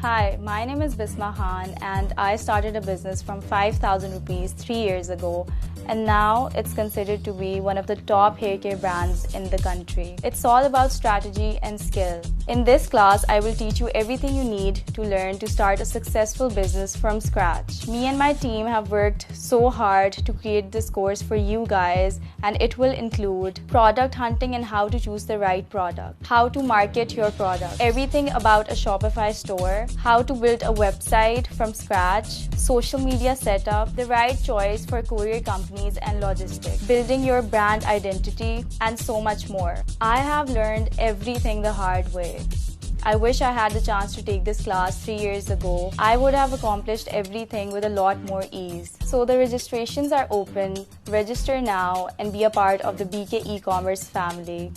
Hi, my name is Bisma Khan and I started a business from 5,000 rupees 3 years ago, and now it's considered to be one of the top hair care brands in the country. It's all about strategy and skill. In this class, I will teach you everything you need to learn to start a successful business from scratch. Me and my team have worked so hard to create this course for you guys, and it will include product hunting and how to choose the right product, how to market your product, everything about a Shopify store, how to build a website from scratch, social media setup, the right choice for courier companies and logistics, building your brand identity, and so much more. I have learned everything the hard way. I wish I had the chance to take this class 3 years ago. I would have accomplished everything with a lot more ease. So the registrations are open. Register now and be a part of the BK e-commerce family.